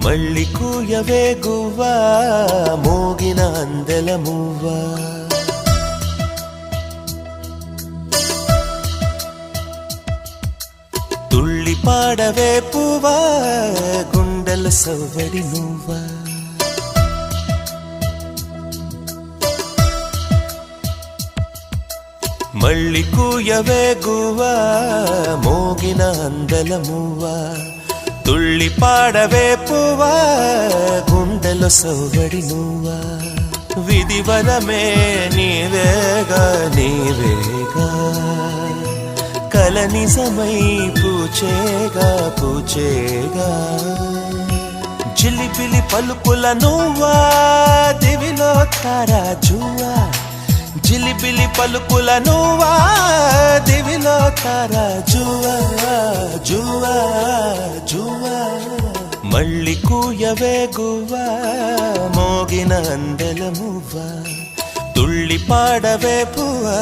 మళ్ళీ కూయవే గువ్వా మోగిన అందెల మువ్వా తుళ్ళి పాడవే పువ్వా గుండెల సవ్వడి నువ్వా మళ్ళీ కూయవే గువ్వా మోగిన అందెల మువ్వా తుళ్ళి పాడవే పువ్వా గుండెలో సవ్వడి నువ్వా విధివరమే నీవేగా నీవేగా కల నిజమై పూచేగా పూచేగా జిలిపిలి పలుకుల నువ్వా దివిలో తారాజువా జిలిబిలి పలుకుల నువ్వా దివిలో తారాజువా జువా జువా మళ్ళీ కూయవే గువ్వా మోగిన అందెల మువ్వా తుళ్ళి పాడవే పువ్వా